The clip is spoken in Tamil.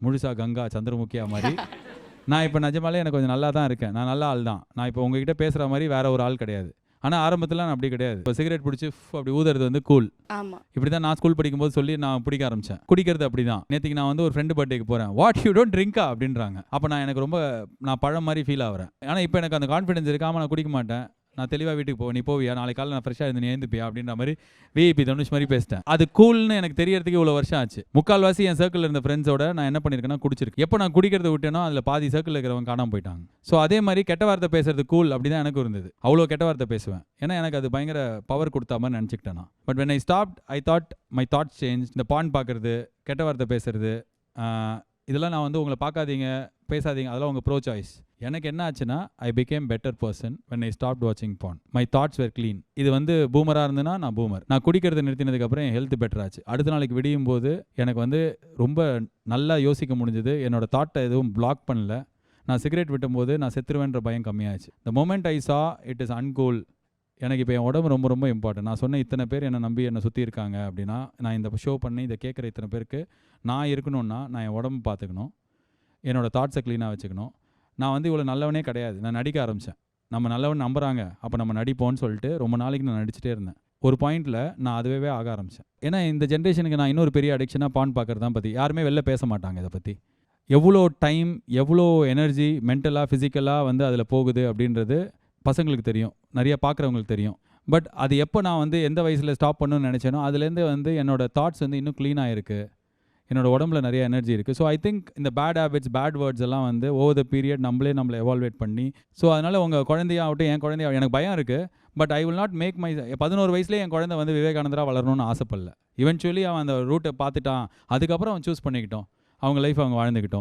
முழுசா கங்கா சந்திரமுகியா மாதிரி. நான் இப்போ நிஜமாலே எனக்கு கொஞ்சம் நல்லா தான் இருக்கேன். நான் நல்ல ஆள் தான். நான் இப்போ உங்ககிட்ட பேசுகிற மாதிரி வேற ஒரு ஆள் கிடையாது. ஆனால் ஆரம்பத்தில் நான் அப்படி கிடையாது. இப்போ சிகரெட் பிடிச்சி அப்படி ஊதுறது வந்து கூல். ஆமா. இப்படி தான் நான் ஸ்கூல் படிக்கும்போது சொல்லி நான் பிடிக்க ஆரம்பித்தேன். குடிக்கிறது அப்படி தான். நேற்றுக்கு நான் வந்து ஒரு ஃப்ரெண்டு பர்த்டேக்கு போகிறேன். வாட் யூ டோன்ட் ட்ரிங்கா அப்படின்றாங்க. அப்போ நான் எனக்கு ரொம்ப நான் பழம் மாதிரி ஃபீல் ஆகிறேன். ஆனால் இப்போ எனக்கு அந்த கான்ஃபிடன்ஸ் இருக்காமல் நான் குடிக்க மாட்டேன். நான் தெளிவாக வீட்டுக்கு போவேன். நீ போவியா, நாளைக்கு காலையில் நான் ஃப்ரெஷ்ஷாக இருந்து நீ எழுந்துப்பியா அப்படின்ற மாதிரி விஐபி தனுஷ் மாதிரி பேசிட்டேன். அது கூல்னு எனக்கு தெரியறதுக்கு இவ்வளோ வருஷம் ஆச்சு. முக்கால்வாசி என் சர்க்கிள் இருந்த ஃப்ரெண்ட்ஸோட நான் என்ன பண்ணியிருக்கேன்னா குடிச்சிருக்கேன். எப்போ நான் குடிக்கிறத விட்டேனோ அதில் பாதி சர்க்கிள் இருக்கிறவங்க காணாமல் போயிட்டாங்க. ஸோ அதே மாதிரி கெட்ட வார்த்தை பேசுறது கூல் அப்படி தான் எனக்கு இருந்தது. அவ்வளோ கெட்ட வார்த்தை பேசுவேன். ஏன்னா எனக்கு அது பயங்கர பவர் கொடுத்தா மாதிரி நினச்சிக்கிட்டேன் நான். But when I stopped I thought my thoughts change. இந்த பான் பார்க்குறது, கெட்ட வார்த்தை பேசுறது, இதெல்லாம் நான் வந்து உங்களை பார்க்காதீங்க பேசாதீங்க, அதெல்லாம் உங்கள் ப்ரோ சாய்ஸ். எனக்கு என்ன ஆச்சுன்னா I became better person when I stopped வாட்சிங் porn. My thoughts were clean. இது வந்து பூமராக இருந்ததுன்னா நான் பூமர். நான் குடிக்கிறத நிறுத்தினதுக்கப்புறம் என் ஹெல்த் பெட்டர் ஆச்சு. அடுத்த நாளைக்கு விடியும் போது எனக்கு வந்து ரொம்ப நல்லா யோசிக்க முடிஞ்சது. என்னோட தாட்டை எதுவும் பிளாக் பண்ணல. நான் சிகரெட் விட்டும்போது நான் செத்துருவேன்ற பயம் கம்மியாச்சு. The moment I saw it is அன்கூல். எனக்கு இப்போ என் உடம்பு ரொம்ப ரொம்ப இம்பார்ட்டன்ட். நான் சொன்ன இத்தனை பேர் என்னை நம்பி என்னை சுற்றி இருக்காங்க அப்படின்னா, நான் இந்த ஷோ பண்ணி இதை கேட்குற இத்தனை பேருக்கு நான் இருக்கணும்னா நான் என் உடம்பு பார்த்துக்கணும், என்னோடய தாட்ஸை க்ளீனாக வச்சுக்கணும். நான் வந்து இவ்வளோ நல்லவனே கிடையாது. நான் நடிக்க ஆரம்பித்தேன். நம்ம நல்லவன் நம்புகிறாங்க, அப்போ நம்ம நடிப்போம்னு சொல்லிட்டு ரொம்ப நாளைக்கு நான் நடிச்சிட்டே இருந்தேன். ஒரு பாயிண்டில் நான் அதுவே ஆக ஆரம்பித்தேன். ஏன்னா இந்த ஜென்ரேஷனுக்கு நான் இன்னொரு பெரிய அடிக்ஷனாக பான் பார்க்குறது தான் பற்றி யாருமே வெளில பேச மாட்டாங்க. இதை பற்றி எவ்வளோ டைம், எவ்வளோ எனர்ஜி மென்டலாக ஃபிசிக்கலாக வந்து அதில் போகுது அப்படின்றது பசங்களுக்கு தெரியும், நிறைய பார்க்குறவங்களுக்கு தெரியும். பட் அது எப்போ நான் வந்து எந்த வயசில் ஸ்டாப் பண்ணணும்னு நினச்சேனோ அதுலேருந்து வந்து என்னோடய தாட்ஸ் வந்து இன்னும் க்ளீனாக இருக்குது. என்னோடய உடம்புல நிறைய எனர்ஜி இருக்குது. ஸோ ஐ திங்க் இந்த பேட் ஹேபிட்ஸ், பேட் வேர்ட்ஸ் எல்லாம் வந்து ஓவர் த பீரியட் நம்மளை எவால்வேட் பண்ணி, ஸோ அதனால் உங்கள் குழந்தையாகட்டும் என் குழந்தையாக எனக்கு பயம் இருக்குது. But I will not make my 11 வயசுலேயே என் குழந்தை வந்து விவேகானந்தராக வளரணும்னு ஆசைப்படல. இவென்ச்சுவலி அவன் அந்த ரூட்டை பார்த்துட்டான், அதுக்கப்புறம் அவன் சூஸ் பண்ணிக்கிட்டோம், அவங்க லைஃப் அவங்க வாழ்ந்துக்கிட்டோம்.